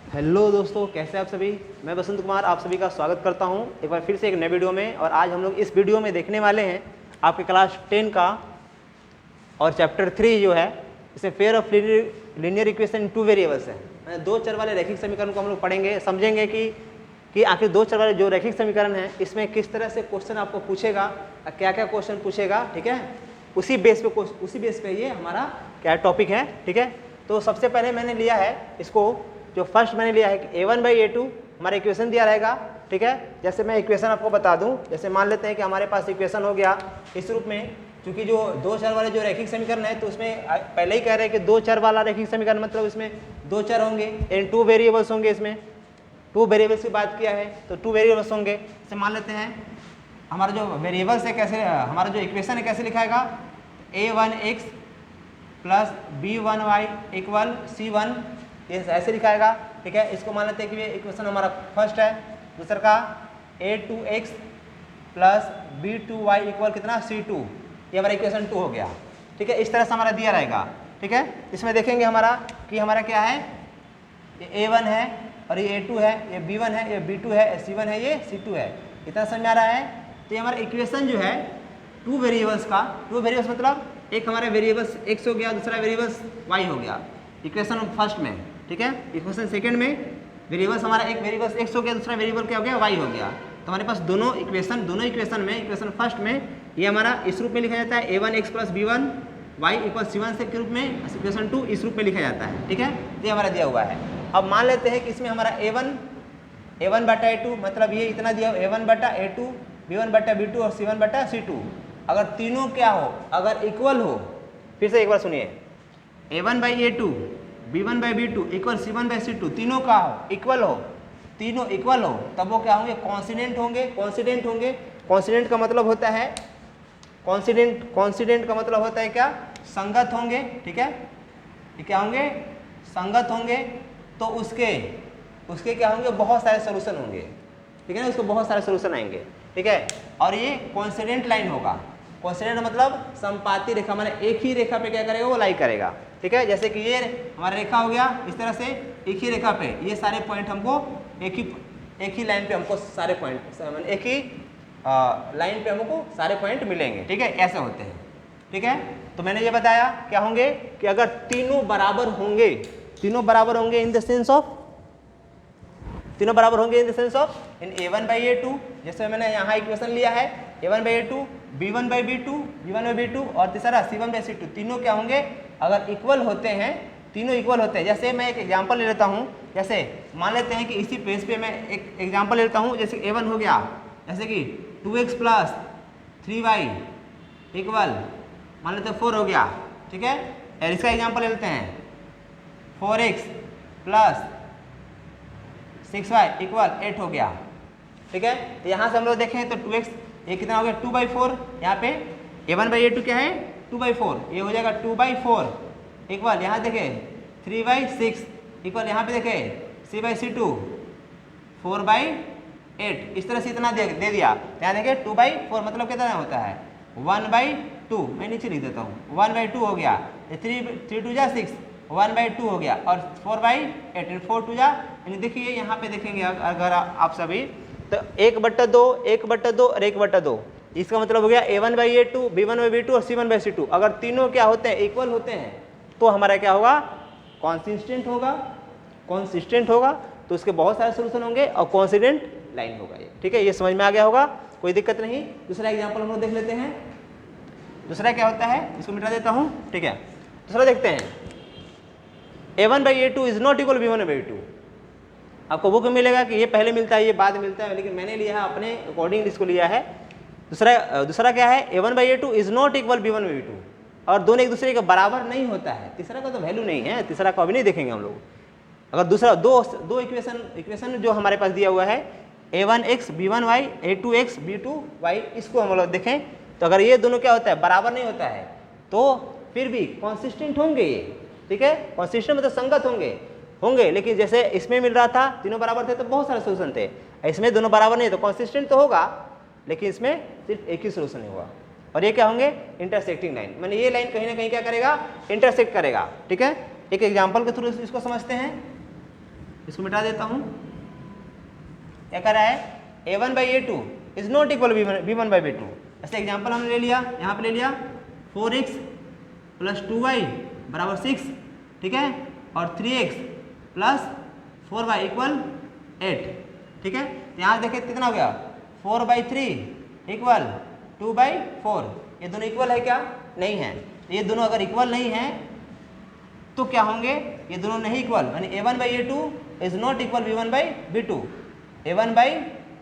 Hello दोस्तों, कैसे आप सभी। मैं बसंत कुमार आप सभी का स्वागत करता हूं एक बार फिर से एक नए वीडियो में। और आज हम लोग इस वीडियो में देखने वाले हैं आपके क्लास 10 का और चैप्टर 3 जो है, इसमें pair of linear equation in 2 variables है। दो चर वाले रैखिक समीकरण को हम लोग पढ़ेंगे, समझेंगे कि आखिर दो चर वाले जो रैखिक समीकरण है इसमें किस तरह से क्वेश्चन आपको पूछेगा, क्या क्या क्वेश्चन पूछेगा। ठीक है, उसी बेस पे ये हमारा क्या टॉपिक है। ठीक है, तो सबसे पहले मैंने लिया है इसको, जो फर्स्ट मैंने लिया है कि a1/a2 हमारा इक्वेशन दिया रहेगा। ठीक है, जैसे मैं इक्वेशन आपको बता दूं, जैसे मान लेते हैं कि हमारे पास इक्वेशन हो गया इस रूप में, क्योंकि जो दो चर वाले जो रैखिक समीकरण है तो उसमें पहले ही कह रहे हैं कि दो चर वाला रैखिक समीकरण मतलब इसमें दो चर होंगे एंड 2 वेरिएबल्स होंगे। इसमें 2 वेरिएबल्स की बात किया है तो 2 वेरिएबल्स होंगे। जैसे मान लेते हैं हमारा जो वेरिएबल्स है कैसे, हमारा जो इक्वेशन है कैसे लिखाएगा, a1x plus b1y equal c1, ये ऐसे लिखाएगा। ठीक है, इसको मान लेते हैं कि ये इक्वेशन हमारा फर्स्ट है। दूसरा का a2x प्लस b2y इक्वल कितना c2, ये हमारा इक्वेशन 2 हो गया। ठीक है, इस तरह से हमारा दिया रहेगा। ठीक है, इसमें देखेंगे हमारा कि हमारा क्या है, ये a1 है और ये a2 है, ये b1 है, ये b2 है, ये c1 है, ये c2 है। इतना समझ में आ रहा है। तो ये हमारा इक्वेशन जो है 2 वेरिएबल्स का, 2 वेरिएबल्स मतलब एक हमारा वेरिएबल्स x हो गया, दूसरा वेरिएबल्स y हो गया इक्वेशन फर्स्ट में। ठीक है, इक्वेशन सेकंड में वेरिएबल्स हमारा एक वेरिएबल्स x हो गया, दूसरा वेरिएबल क्या हो गया, y हो गया। तो हमारे पास दोनों इक्वेशन में, इक्वेशन फर्स्ट में ये हमारा इस रूप में लिखा जाता है a1x plus b1 y equal c1 से के रूप में, इक्वेशन 2 इस रूप में लिखा जाता है। ठीक है, ये हमारा दिया हुआ है। अब मान लेते हैं कि इसमें हमारा a1 बटा a2 मतलब ये इतना दिया, a1 बटा a2, b1 बटा b2 और c1 बटा c2। अगर तीनों क्या हो, अगर इक्वल हो, फिर से एक बार सुनिए, a1/a2 b1/b2 इक्वल c1/c2, तीनों का हो, इक्वल हो, तीनों इक्वल हो, तब वो क्या होंगे, कॉन्सिडेंट होंगे। कॉन्सिडेंट का मतलब होता है, कॉन्सिडेंट का मतलब होता है क्या, संगत होंगे। ठीक है, ये क्या होंगे, संगत होंगे। तो उसके क्या होंगे, बहुत सारे सोल्यूशन होंगे। ठीक है ना, उसको बहुत सारे सोल्यूशन आएंगे। ठीक है, और ये कॉन्सिडेंट लाइन होगा। कॉन्सिडेंट मतलब संपाती रेखा, माने एक ही रेखा पे क्या करेगा, वो लाई करेगा। ठीक है, जैसे कि ये हमारा रेखा हो गया, इस तरह से एक ही रेखा पे ये सारे पॉइंट हमको एक ही लाइन पे हमको सारे पॉइंट, एक ही लाइन पे हमको सारे पॉइंट मिलेंगे। ठीक है, ऐसे होते हैं। ठीक है, तो मैंने ये बताया क्या होंगे कि अगर तीनों बराबर होंगे इन द सेंस ऑफ, तीनों बराबर होंगे in the sense of in a1/a2, जैसे मैंने यहाँ इक्वेशन लिया है a1/a2, b1/b2 और तीसरा c1/c2, तीनों क्या होंगे, अगर इक्वल होते हैं, तीनों इक्वल होते हैं। जैसे मैं एक एग्जांपल ले लेता हूँ, जैसे मान लेते हैं कि इसी पेज पे मैं एक एग्जांपल ले लेता हूँ, जैसे a1 हो गया, जैसे कि 2x प्लस 3y इक्वल मान लेते हैं 4 हो गया। ठीक है, और इसका एग्जांपल ले लेते हैं 4x प्लस 6y इक्वल 8 हो गया। ठीक है, तो यहाँ से हम लोग देखें तो 2x ये कितना हो गया, 2/4। यहाँ पे a1/a2 क्या है, 2/4, ये हो जाएगा 2/4 इक्वल, यहाँ देखें 3/6 इक्वल, यहाँ पे देखें c/c2 4/8। इस तरह से इतना दे दिया। यहाँ देखें 2/4 मतलब कितना होता है, 1/2। मैं नीचे लिख देता हूँ, 1/2 हो गया। 3 2 जा 6, 1/2 हो गया, और 4/8, 4 2 जा, यानी देखिए यहाँ पे देखेंगे अगर आप सभी तो 1/2, 1/2 और 1/2, इसका मतलब हो गया a1/a2, b1/b2 और c1/c2। अगर तीनों क्या होते हैं, इक्वल होते हैं, तो हमारा क्या होगा, कॉन्सिस्टेंट होगा। तो उसके बहुत सारे सोल्यूशन होंगे और कॉन्सिडेंट लाइन होगा ये। ठीक है, ये समझ में आ गया होगा, कोई दिक्कत नहीं। दूसरा एग्जाम्पल हम लोग देख लेते हैं। दूसरा क्या होता है, इसको मिटा देता हूँ। ठीक है, दूसरा देखते हैं, a1/a2 is not equal b1/b2। आपको बुक में मिलेगा कि ये पहले मिलता है, ये बाद में मिलता है, लेकिन मैंने लिया है अपने अकॉर्डिंग इसको लिया है। दूसरा क्या है, a1/a2 is not equal b1/b2, और दोनों एक दूसरे के बराबर नहीं होता है। तीसरा का तो वैल्यू नहीं है, तीसरा को अभी नहीं देखेंगे हम लोग। अगर दूसरा दो इक्वेशन जो हमारे पास दिया हुआ है a1x b1y, a2x b2y, इसको हम लोग देखें तो अगर ये दोनों क्या होता है, बराबर नहीं होता है, तो फिर भी कॉन्सिस्टेंट होंगे ये। ठीक है, कॉन्सिस्टेंट मतलब संगत होंगे, लेकिन जैसे इसमें मिल रहा था तीनों बराबर थे तो बहुत सारे सोल्यूशन थे, इसमें दोनों बराबर नहीं है तो कॉन्सिस्टेंट तो होगा, लेकिन इसमें सिर्फ एक ही सोल्यूशन नहीं होगा। और ये क्या होंगे, इंटरसेक्टिंग लाइन, मैंने ये लाइन कहीं ना कहीं क्या करेगा, इंटरसेक्ट करेगा। ठीक है, एक एग्जांपल के थ्रू इसको समझते हैं। इसको मिटा देता हूँ। क्या कर रहा है, a1 by a2 is not equal b1 by b2। ऐसे एग्जाम्पल हमने ले लिया, यहाँ पे ले लिया 4x प्लस 2y बराबर 6, ठीक है, और 3x प्लस 4y इक्वल 8, ठीक है। तो यहाँ देखें कितना हो गया, 4/3 इक्वल 2/4। ये दोनों इक्वल है क्या, नहीं है। ये दोनों अगर इक्वल नहीं है तो क्या होंगे, ये दोनों नहीं इक्वल, यानी a1 by a2 is not equal b1 by b2। a1 by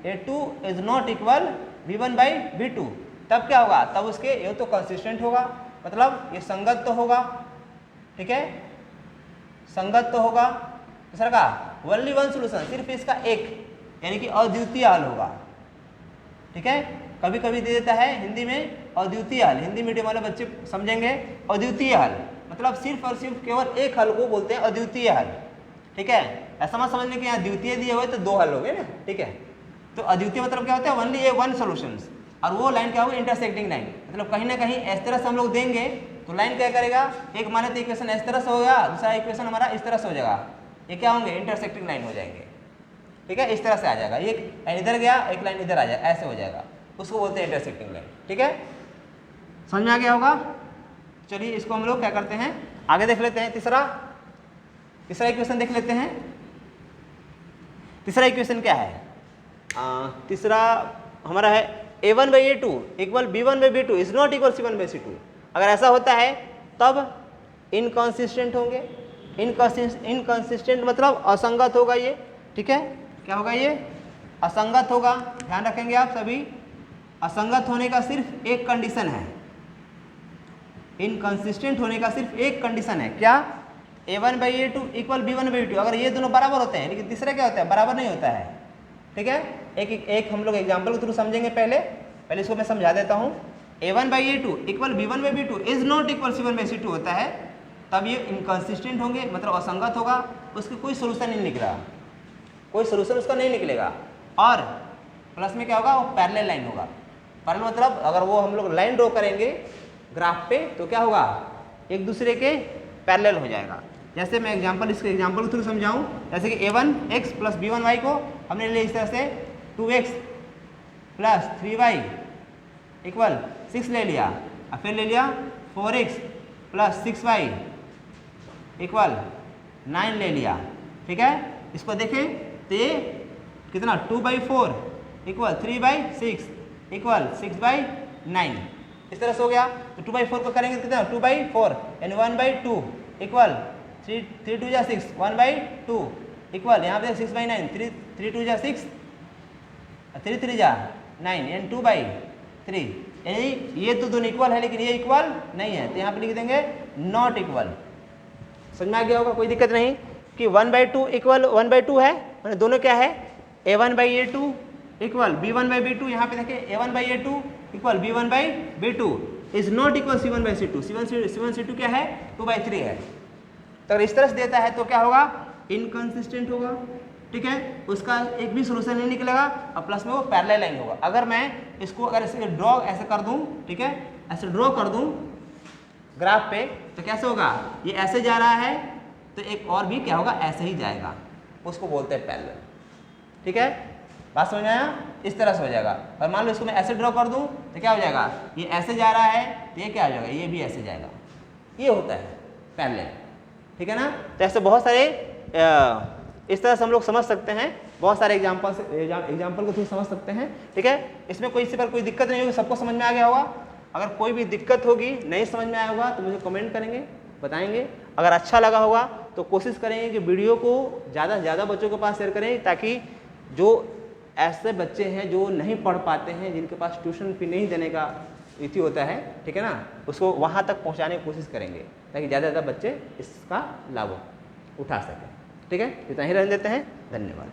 a2 is not equal b1 by b2। तब क्या होगा, तब उसके ये तो कंसिस्टेंट होगा, मतलब ये संगत तो होगा, ठीक है, संगत तो होगा। दूसरा का ओनली वन सोल्यूशन, सिर्फ इसका एक, यानी कि अद्वितीय हल होगा, ठीक है। कभी कभी दे देता है हिंदी में अद्वितीय हल, हिंदी मीडियम वाले बच्चे समझेंगे अद्वितीय हल मतलब सिर्फ और सिर्फ केवल एक हल को बोलते हैं अद्वितीय हल, ठीक है। ऐसा मत समझने कि यहाँ द्वितीय दिए हुए तो दो हल हो गए ना, ठीक है। तो अद्वितीय मतलब क्या होता है, ओनली ए वन सोल्यूशन, और वो लाइन क्या होगी, इंटरसेक्टिंग लाइन, मतलब कहीं ना कहीं इस तरह से हम लोग देंगे तो लाइन क्या करेगा, एक माने तो इक्वेशन इस तरह से होगा, दूसरा इक्वेशन हमारा इस तरह से हो जाएगा, ये क्या होंगे, इंटरसेक्टिंग लाइन हो जाएंगे, ठीक है। इस तरह से आ जाएगा, एक लाइन इधर गया, एक लाइन इधर आ जाएगा, ऐसे हो जाएगा, उसको बोलते हैं इंटरसेक्टिंग लाइन, ठीक है। समझ में आ गया होगा। चलिए इसको हम लोग क्या करते हैं, आगे देख लेते हैं। तीसरा इक्वेशन देख लेते हैं। तीसरा इक्वेशन क्या है, तीसरा हमारा है a1 by a2 equal b1 by b2 is not equal c1 by c2। अगर ऐसा होता है तब इनकंसिस्टेंट होंगे। इनकंसिस्टेंट मतलब असंगत होगा ये, ठीक है। क्या होगा, ये असंगत होगा, ध्यान रखेंगे आप सभी। असंगत होने का सिर्फ एक कंडीशन है, इनकंसिस्टेंट होने का सिर्फ एक कंडीशन है, क्या, a1 by a2 equal b1 by b2। अगर ये दोनों बराबर होते हैं, लेकिन तीसरा क्या होता है, बराबर नहीं होता है, ठीक है। एक हम लोग एग्जाम्पल के थ्रू समझेंगे। पहले इसको मैं समझा देता हूँ। a1 by a2 equal b1 by b2 is not equal c1 by c2 होता है, तब ये इनकंसिस्टेंट होंगे, मतलब असंगत होगा, उसके कोई सोल्यूशन नहीं निकलेगा, कोई सोल्यूशन उसका नहीं निकलेगा। और प्लस में क्या होगा, वो पैरेलल लाइन होगा। पैरेलल मतलब अगर वो हम लोग लाइन ड्रॉ करेंगे ग्राफ पे तो क्या होगा, एक दूसरे के पैरेलल हो जाएगा। जैसे मैं इसके एग्जाम्पल के थ्रू समझाऊं, जैसे कि a1x प्लस b1y को हमने ले इस तरह से 2x प्लस 3y इक्वल 6 ले लिया, और फिर ले लिया 4x प्लस 6y इक्वल 9 ले लिया, ठीक है। इसको देखें तो ये कितना 2/4 इक्वल 3/6 इक्वल 6/9 इस तरह से हो गया। तो 2/4 को करेंगे तो कितना 2/4 यानी 1/2 इक्वल 3 2 जा 6 1/2 इक्वल यहाँ पे 6/9 3 2 जा 6 3 3 जा 9 यानी 2/3। यानी ये तो दोनों इक्वल है लेकिन ये इक्वल नहीं है, तो यहाँ पे लिख देंगे नॉट इक्वल। समझ में आ गया होगा, कोई दिक्कत नहीं कि 1/2 इक्वल 1/2 है, मतलब दोनों क्या है, a1 by a2 equal b1 by b2। यहाँ पे देखिए a1 by a2 equal b1 by b2 is not equal c1 by c2। c1 c2 क्या है, 2/3 है। तो अगर इस तरह से देता है तो क्या होगा, इनकंसिस्टेंट होगा, ठीक है, उसका एक भी सोल्यूशन नहीं निकलेगा, और प्लस में वो पैरेलल लाइन होगा। अगर मैं इसको अगर ऐसे ड्रॉ ऐसे कर दूं, ठीक है, ऐसे ड्रॉ कर दूं ग्राफ पे, तो कैसे होगा, ये ऐसे जा रहा है तो एक और भी क्या होगा, ऐसे ही जाएगा, उसको बोलते हैं पैरेलल, ठीक है। बात समझ में आया, इस तरह से हो जाएगा। और मान लो इसको मैं ऐसे ड्रॉ कर दूं तो क्या हो जाएगा, ये ऐसे जा रहा है तो ये क्या हो जाएगा, ये भी ऐसे जाएगा, ये होता है पैरेलल, ठीक है ना। तो ऐसे बहुत सारे इस तरह से हम लोग समझ सकते हैं, बहुत सारे एग्जाम्पल को थ्रू समझ सकते हैं, ठीक है। इसमें कोई इसी पर कोई दिक्कत नहीं होगी, सबको समझ में आ गया होगा। अगर कोई भी दिक्कत होगी, नहीं समझ में आया होगा तो मुझे कमेंट करेंगे, बताएंगे। अगर अच्छा लगा होगा तो कोशिश करेंगे कि वीडियो को ज़्यादा से ज़्यादा बच्चों के पास शेयर करें, ताकि जो ऐसे बच्चे हैं जो नहीं पढ़ पाते हैं, जिनके पास ट्यूशन फी नहीं देने का इति होता है, ठीक है ना, उसको वहाँ तक पहुँचाने की कोशिश करेंगे, ताकि ज़्यादा से ज़्यादा बच्चे इसका लाभ उठा सकें, ठीक है। इतना ही रहने देते हैं, धन्यवाद।